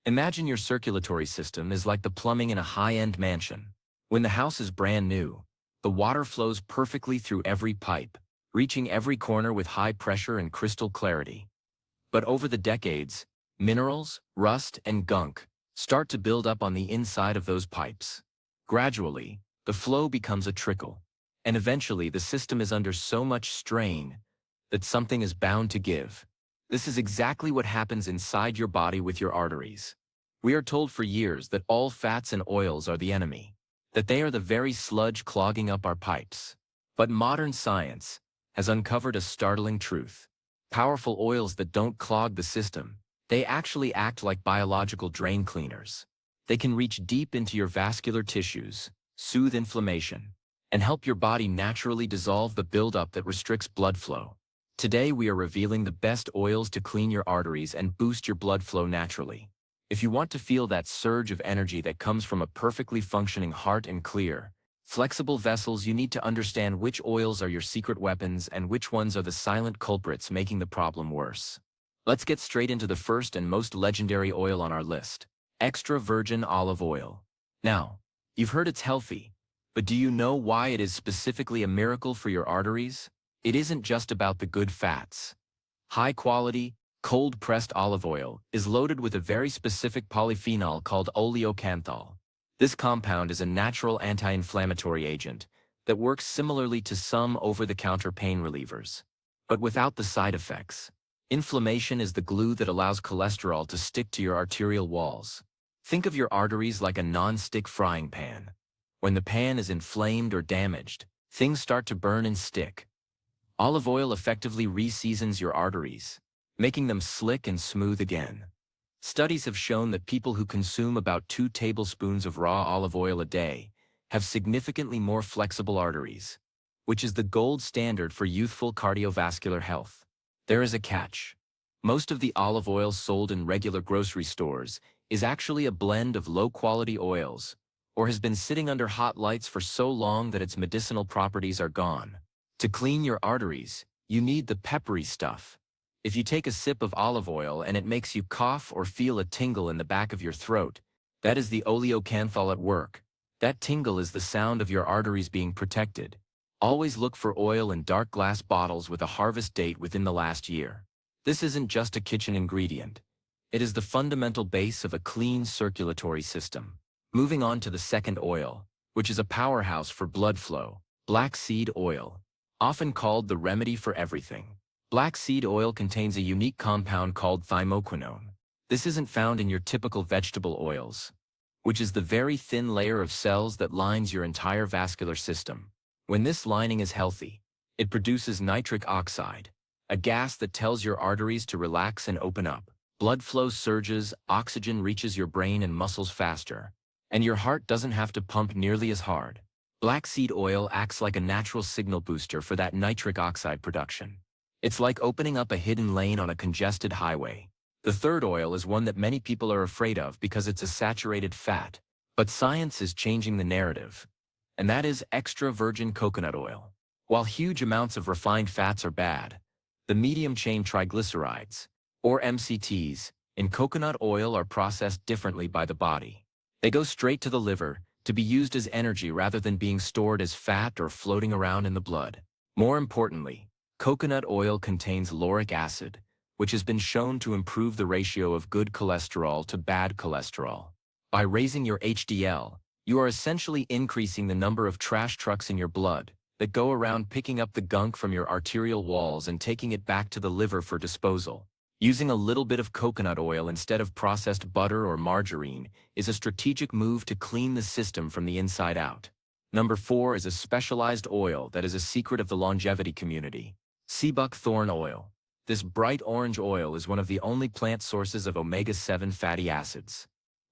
Imagine your circulatory system is like the plumbing in a high-end mansion. When the house is brand new, the water flows perfectly through every pipe, reaching every corner with high pressure and crystal clarity. But over the decades, minerals, rust, and gunk start to build up on the inside of those pipes. Gradually, the flow becomes a trickle, and eventually the system is under so much strain that something is bound to give. This is exactly what happens inside your body with your arteries. We are told for years that all fats and oils are the enemy, that they are the very sludge clogging up our pipes. But modern science has uncovered a startling truth. Powerful oils that don't clog the system, they actually act like biological drain cleaners. They can reach deep into your vascular tissues, soothe inflammation, and help your body naturally dissolve the buildup that restricts blood flow. Today we are revealing the best oils to clean your arteries and boost your blood flow naturally. If you want to feel that surge of energy that comes from a perfectly functioning heart and clear, flexible vessels, you need to understand which oils are your secret weapons and which ones are the silent culprits making the problem worse. Let's get straight into the first and most legendary oil on our list: extra virgin olive oil. Now, you've heard it's healthy, but do you know why it is specifically a miracle for your arteries? It isn't just about the good fats. High-quality, cold-pressed olive oil is loaded with a very specific polyphenol called oleocanthal. This compound is a natural anti-inflammatory agent that works similarly to some over-the-counter pain relievers, but without the side effects. Inflammation is the glue that allows cholesterol to stick to your arterial walls. Think of your arteries like a non-stick frying pan. When the pan is inflamed or damaged, things start to burn and stick. Olive oil effectively re-seasons your arteries, making them slick and smooth again. Studies have shown that people who consume about 2 tablespoons of raw olive oil a day have significantly more flexible arteries, which is the gold standard for youthful cardiovascular health. There is a catch. Most of the olive oil sold in regular grocery stores is actually a blend of low-quality oils, or has been sitting under hot lights for so long that its medicinal properties are gone. To clean your arteries, you need the peppery stuff. If you take a sip of olive oil and it makes you cough or feel a tingle in the back of your throat, that is the oleocanthal at work. That tingle is the sound of your arteries being protected. Always look for oil in dark glass bottles with a harvest date within the last year. This isn't just a kitchen ingredient. It is the fundamental base of a clean circulatory system. Moving on to the second oil, which is a powerhouse for blood flow: black seed oil. Often called the remedy for everything, black seed oil contains a unique compound called thymoquinone. This isn't found in your typical vegetable oils, which is the very thin layer of cells that lines your entire vascular system. When this lining is healthy, it produces nitric oxide, a gas that tells your arteries to relax and open up. Blood flow surges, oxygen reaches your brain and muscles faster, and your heart doesn't have to pump nearly as hard. Black seed oil acts like a natural signal booster for that nitric oxide production. It's like opening up a hidden lane on a congested highway. The third oil is one that many people are afraid of because it's a saturated fat, but science is changing the narrative, and that is extra virgin coconut oil. While huge amounts of refined fats are bad, the medium-chain triglycerides, or MCTs, in coconut oil are processed differently by the body. They go straight to the liver, to be used as energy rather than being stored as fat or floating around in the blood. More importantly, coconut oil contains lauric acid, which has been shown to improve the ratio of good cholesterol to bad cholesterol. By raising your HDL, you are essentially increasing the number of trash trucks in your blood that go around picking up the gunk from your arterial walls and taking it back to the liver for disposal. Using a little bit of coconut oil instead of processed butter or margarine is a strategic move to clean the system from the inside out. Number 4 is a specialized oil that is a secret of the longevity community: sea buckthorn oil. This bright orange oil is one of the only plant sources of omega-7 fatty acids.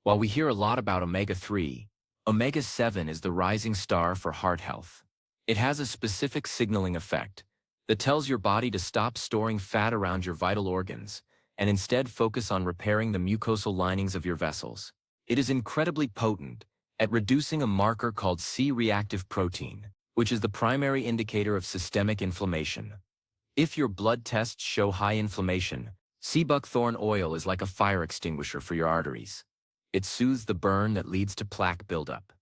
While we hear a lot about omega-3, omega-7 is the rising star for heart health. It has a specific signaling effect that tells your body to stop storing fat around your vital organs and instead focus on repairing the mucosal linings of your vessels. It is incredibly potent at reducing a marker called C-reactive protein, which is the primary indicator of systemic inflammation. If your blood tests show high inflammation, Sea buckthorn oil is like a fire extinguisher for your arteries. It soothes the burn that leads to plaque buildup.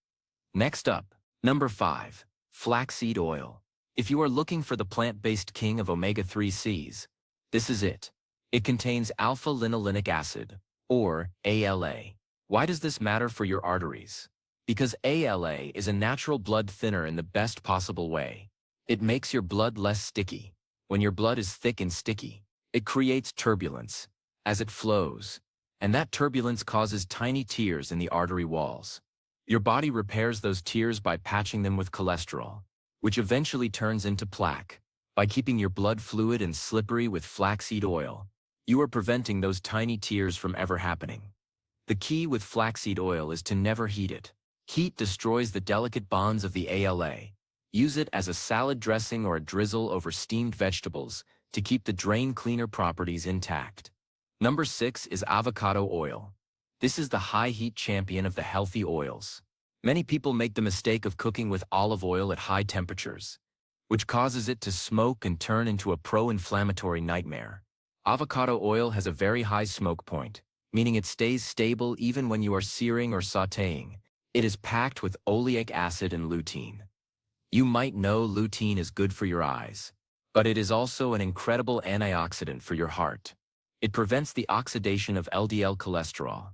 Next up, number 5. Flaxseed oil. If you are looking for the plant-based king of omega-3Cs, this is it. It contains alpha-linolenic acid, or ALA. Why does this matter for your arteries? Because ALA is a natural blood thinner in the best possible way. It makes your blood less sticky. When your blood is thick and sticky, it creates turbulence as it flows, and that turbulence causes tiny tears in the artery walls. Your body repairs those tears by patching them with cholesterol, which eventually turns into plaque. By keeping your blood fluid and slippery with flaxseed oil, you are preventing those tiny tears from ever happening. The key with flaxseed oil is to never heat it. Heat destroys the delicate bonds of the ALA. Use it as a salad dressing or a drizzle over steamed vegetables to keep the drain cleaner properties intact. Number 6 is avocado oil. This is the high heat champion of the healthy oils. Many people make the mistake of cooking with olive oil at high temperatures, which causes it to smoke and turn into a pro-inflammatory nightmare. Avocado oil has a very high smoke point, meaning it stays stable even when you are searing or sautéing. It is packed with oleic acid and lutein. You might know lutein is good for your eyes, but it is also an incredible antioxidant for your heart. It prevents the oxidation of LDL cholesterol.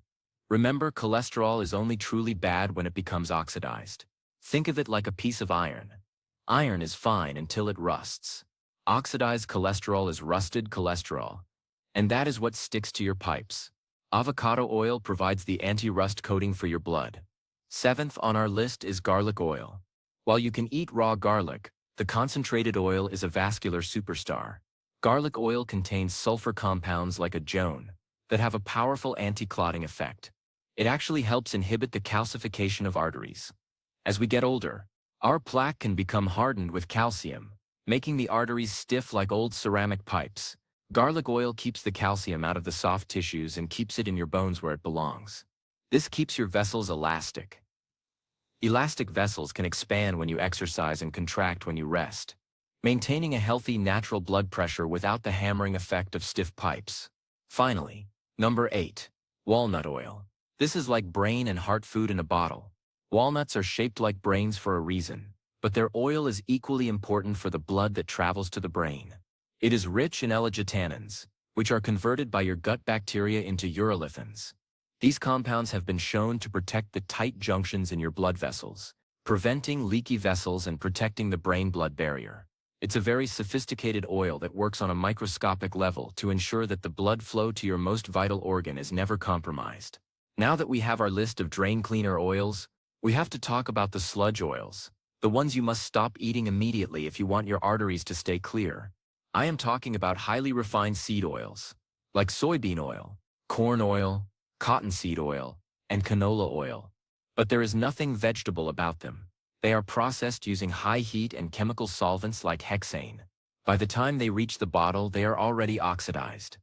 Remember, cholesterol is only truly bad when it becomes oxidized. Think of it like a piece of iron. Iron is fine until it rusts. Oxidized cholesterol is rusted cholesterol, and that is what sticks to your pipes. Avocado oil provides the anti-rust coating for your blood. 7th on our list is garlic oil. While you can eat raw garlic, the concentrated oil is a vascular superstar. Garlic oil contains sulfur compounds like adone that have a powerful anti-clotting effect. It actually helps inhibit the calcification of arteries. As we get older, our plaque can become hardened with calcium, making the arteries stiff like old ceramic pipes. Garlic oil keeps the calcium out of the soft tissues and keeps it in your bones where it belongs. This keeps your vessels elastic. Elastic vessels can expand when you exercise and contract when you rest, maintaining a healthy natural blood pressure without the hammering effect of stiff pipes. Finally, number 8. Walnut oil. This is like brain and heart food in a bottle. Walnuts are shaped like brains for a reason, but their oil is equally important for the blood that travels to the brain. It is rich in L-glutathione, which are converted by your gut bacteria into urolithins. These compounds have been shown to protect the tight junctions in your blood vessels, preventing leaky vessels and protecting the brain-blood barrier. It's a very sophisticated oil that works on a microscopic level to ensure that the blood flow to your most vital organ is never compromised. Now that we have our list of drain cleaner oils, we have to talk about the sludge oils, the ones you must stop eating immediately if you want your arteries to stay clear. I am talking about highly refined seed oils, like soybean oil, corn oil, cottonseed oil, and canola oil. But there is nothing vegetable about them. They are processed using high heat and chemical solvents like hexane. By the time they reach the bottle, they are already oxidized.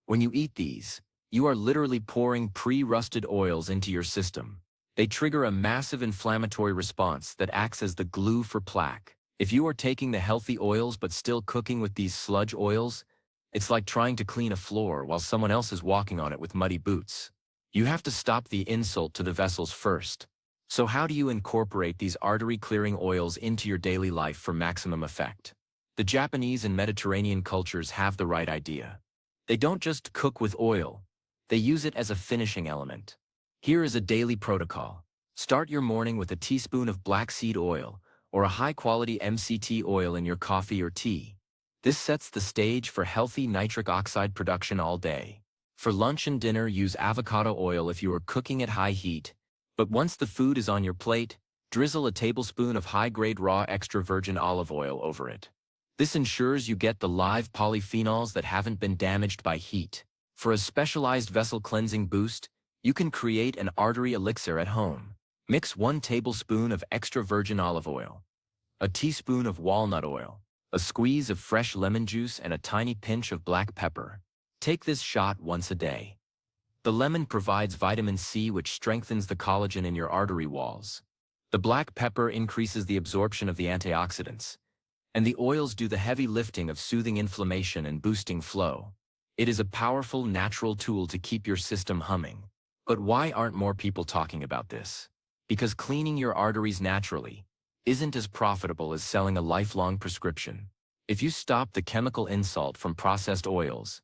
When you eat these, you are literally pouring pre-rusted oils into your system. They trigger a massive inflammatory response that acts as the glue for plaque. If you are taking the healthy oils but still cooking with these sludge oils, it's like trying to clean a floor while someone else is walking on it with muddy boots. You have to stop the insult to the vessels first. So how do you incorporate these artery-clearing oils into your daily life for maximum effect? The Japanese and Mediterranean cultures have the right idea. They don't just cook with oil, they use it as a finishing element. Here is a daily protocol. Start your morning with a teaspoon of black seed oil or a high-quality MCT oil in your coffee or tea. This sets the stage for healthy nitric oxide production all day. For lunch and dinner, use avocado oil if you are cooking at high heat, but once the food is on your plate, drizzle a tablespoon of high-grade raw extra virgin olive oil over it. This ensures you get the live polyphenols that haven't been damaged by heat. For a specialized vessel cleansing boost, you can create an artery elixir at home. Mix 1 tablespoon of extra virgin olive oil, a teaspoon of walnut oil, a squeeze of fresh lemon juice, and a tiny pinch of black pepper. Take this shot once a day. The lemon provides vitamin C, which strengthens the collagen in your artery walls. The black pepper increases the absorption of the antioxidants, and the oils do the heavy lifting of soothing inflammation and boosting flow. It is a powerful natural tool to keep your system humming. But why aren't more people talking about this? Because cleaning your arteries naturally isn't as profitable as selling a lifelong prescription. If you stop the chemical insult from processed oils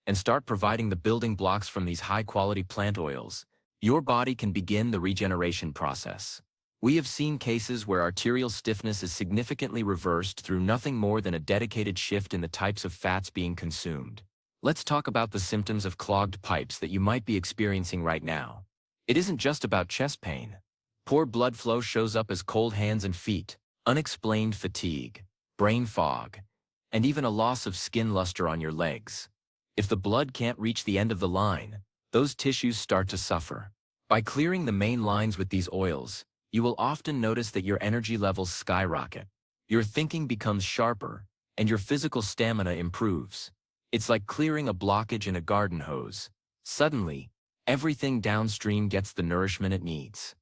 and start providing the building blocks from these high-quality plant oils, your body can begin the regeneration process. We have seen cases where arterial stiffness is significantly reversed through nothing more than a dedicated shift in the types of fats being consumed. Let's talk about the symptoms of clogged pipes that you might be experiencing right now. It isn't just about chest pain. Poor blood flow shows up as cold hands and feet, unexplained fatigue, brain fog, and even a loss of skin luster on your legs. If the blood can't reach the end of the line, those tissues start to suffer. By clearing the main lines with these oils, you will often notice that your energy levels skyrocket. Your thinking becomes sharper, and your physical stamina improves. It's like clearing a blockage in a garden hose. Suddenly, everything downstream gets the nourishment it needs.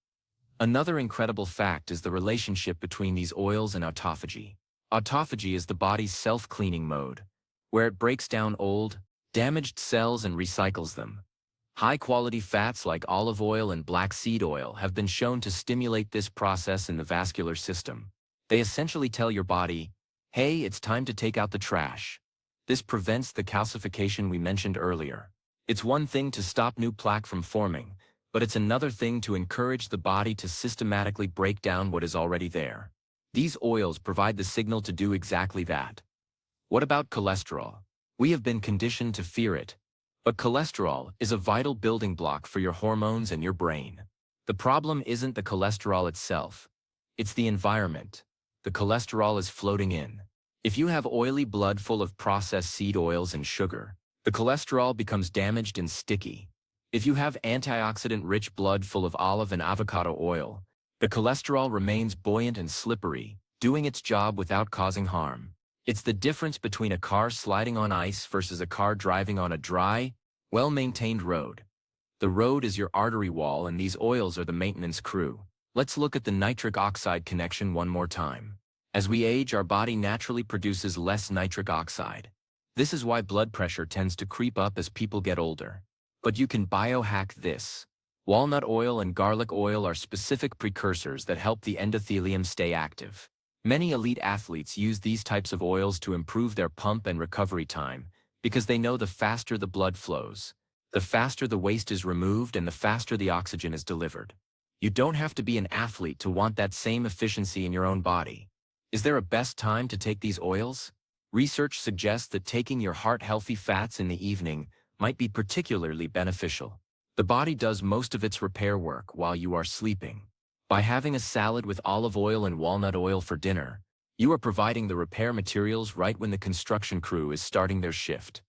Another incredible fact is the relationship between these oils and autophagy. Autophagy is the body's self-cleaning mode, where it breaks down old, damaged cells and recycles them. High-quality fats like olive oil and black seed oil have been shown to stimulate this process in the vascular system. They essentially tell your body, hey, it's time to take out the trash. This prevents the calcification we mentioned earlier. It's one thing to stop new plaque from forming, but it's another thing to encourage the body to systematically break down what is already there. These oils provide the signal to do exactly that. What about cholesterol? We have been conditioned to fear it. But cholesterol is a vital building block for your hormones and your brain. The problem isn't the cholesterol itself. It's the environment. The cholesterol is floating in. If you have oily blood full of processed seed oils and sugar, the cholesterol becomes damaged and sticky. If you have antioxidant-rich blood full of olive and avocado oil, the cholesterol remains buoyant and slippery, doing its job without causing harm. It's the difference between a car sliding on ice versus a car driving on a dry, well-maintained road. The road is your artery wall and these oils are the maintenance crew. Let's look at the nitric oxide connection one more time. As we age, our body naturally produces less nitric oxide. This is why blood pressure tends to creep up as people get older. But you can biohack this. Walnut oil and garlic oil are specific precursors that help the endothelium stay active. Many elite athletes use these types of oils to improve their pump and recovery time because they know the faster the blood flows, the faster the waste is removed and the faster the oxygen is delivered. You don't have to be an athlete to want that same efficiency in your own body. Is there a best time to take these oils? Research suggests that taking your heart-healthy fats in the evening might be particularly beneficial. The body does most of its repair work while you are sleeping. By having a salad with olive oil and walnut oil for dinner, you are providing the repair materials right when the construction crew is starting their shift.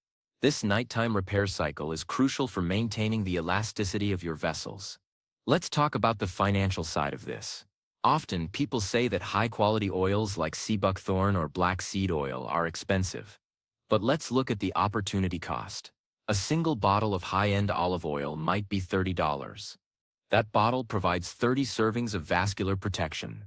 This nighttime repair cycle is crucial for maintaining the elasticity of your vessels. Let's talk about the financial side of this. Often, people say that high-quality oils like sea buckthorn or black seed oil are expensive. But let's look at the opportunity cost. A single bottle of high-end olive oil might be $30. That bottle provides 30 servings of vascular protection.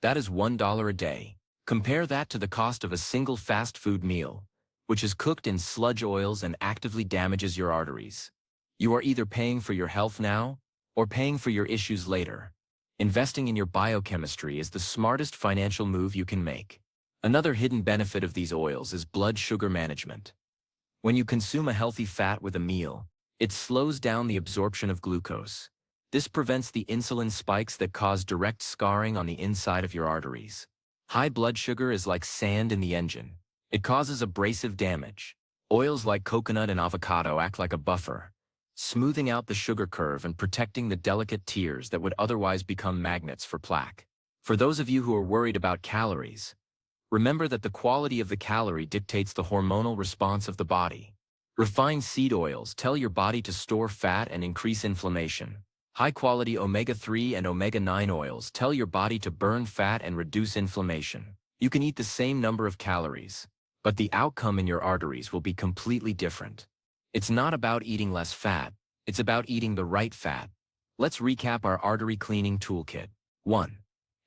That is $1 a day. Compare that to the cost of a single fast food meal, which is cooked in sludge oils and actively damages your arteries. You are either paying for your health now or paying for your issues later. Investing in your biochemistry is the smartest financial move you can make. Another hidden benefit of these oils is blood sugar management. When you consume a healthy fat with a meal, it slows down the absorption of glucose. This prevents the insulin spikes that cause direct scarring on the inside of your arteries. High blood sugar is like sand in the engine. It causes abrasive damage. Oils like coconut and avocado act like a buffer, smoothing out the sugar curve and protecting the delicate tears that would otherwise become magnets for plaque. For those of you who are worried about calories, remember that the quality of the calorie dictates the hormonal response of the body. Refined seed oils tell your body to store fat and increase inflammation. High-quality omega-3 and omega-9 oils tell your body to burn fat and reduce inflammation. You can eat the same number of calories, but the outcome in your arteries will be completely different. It's not about eating less fat, it's about eating the right fat. Let's recap our artery cleaning toolkit. 1.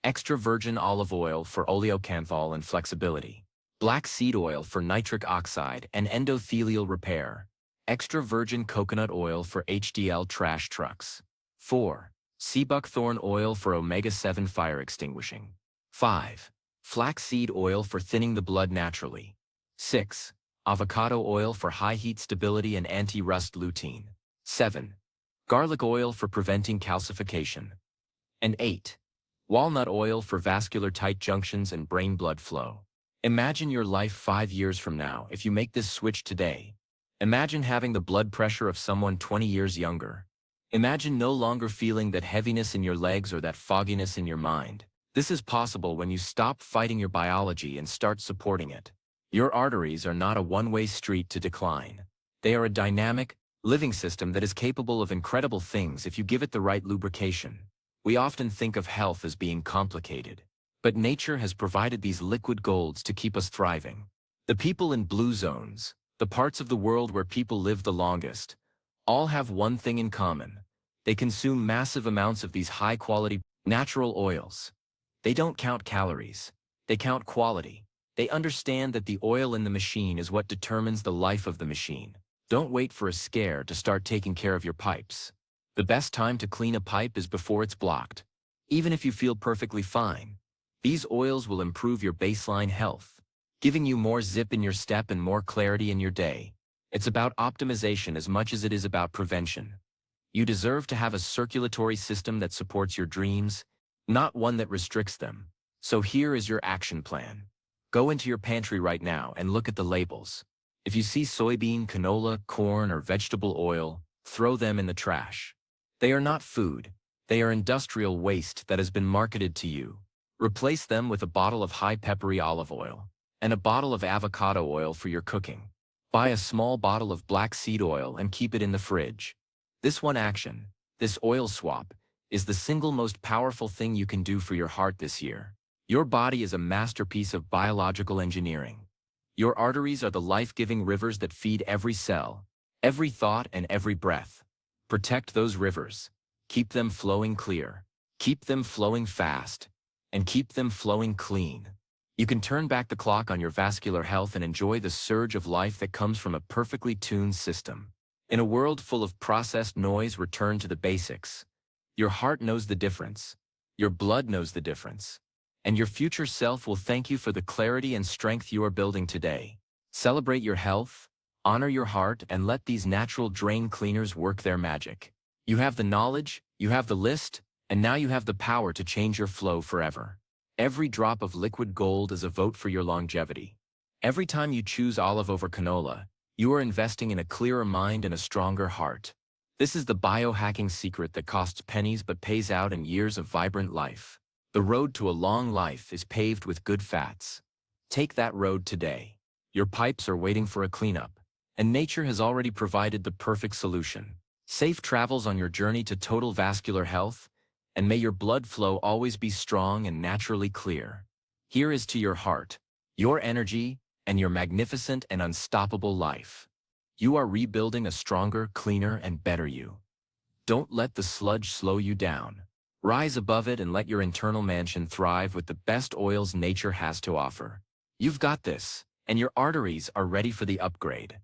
Extra virgin olive oil for oleocanthal and flexibility. Black seed oil for nitric oxide and endothelial repair. Extra virgin coconut oil for HDL trash trucks. 4. Sea buckthorn oil for omega-7 fire extinguishing. 5. Flaxseed oil for thinning the blood naturally. 6. Avocado oil for high heat stability and anti-rust lutein. 7. Garlic oil for preventing calcification. And 8. Walnut oil for vascular tight junctions and brain blood flow. Imagine your life 5 years from now if you make this switch today. Imagine having the blood pressure of someone 20 years younger. Imagine no longer feeling that heaviness in your legs or that fogginess in your mind. This is possible when you stop fighting your biology and start supporting it. Your arteries are not a one-way street to decline. They are a dynamic, living system that is capable of incredible things if you give it the right lubrication. We often think of health as being complicated, but nature has provided these liquid golds to keep us thriving. The people in blue zones, the parts of the world where people live the longest, all have one thing in common. They consume massive amounts of these high-quality, natural oils. They don't count calories. They count quality. They understand that the oil in the machine is what determines the life of the machine. Don't wait for a scare to start taking care of your pipes. The best time to clean a pipe is before it's blocked. Even if you feel perfectly fine, these oils will improve your baseline health, giving you more zip in your step and more clarity in your day. It's about optimization as much as it is about prevention. You deserve to have a circulatory system that supports your dreams, not one that restricts them. So here is your action plan. Go into your pantry right now and look at the labels. If you see soybean, canola, corn, or vegetable oil, throw them in the trash. They are not food. They are industrial waste that has been marketed to you. Replace them with a bottle of high peppery olive oil and a bottle of avocado oil for your cooking. Buy a small bottle of black seed oil and keep it in the fridge. This one action, this oil swap, is the single most powerful thing you can do for your heart this year. Your body is a masterpiece of biological engineering. Your arteries are the life-giving rivers that feed every cell, every thought, and every breath. Protect those rivers. Keep them flowing clear. Keep them flowing fast. And keep them flowing clean. You can turn back the clock on your vascular health and enjoy the surge of life that comes from a perfectly tuned system. In a world full of processed noise, return to the basics. Your heart knows the difference. Your blood knows the difference. And your future self will thank you for the clarity and strength you are building today. Celebrate your health, honor your heart, and let these natural drain cleaners work their magic. You have the knowledge, you have the list, and now you have the power to change your flow forever. Every drop of liquid gold is a vote for your longevity. Every time you choose olive over canola, you are investing in a clearer mind and a stronger heart. This is the biohacking secret that costs pennies but pays out in years of vibrant life. The road to a long life is paved with good fats. Take that road today. Your pipes are waiting for a cleanup, and nature has already provided the perfect solution. Safe travels on your journey to total vascular health, and may your blood flow always be strong and naturally clear. Here is to your heart, your energy, and your magnificent and unstoppable life. You are rebuilding a stronger, cleaner, and better you. Don't let the sludge slow you down. Rise above it and let your internal mansion thrive with the best oils nature has to offer. You've got this, and your arteries are ready for the upgrade.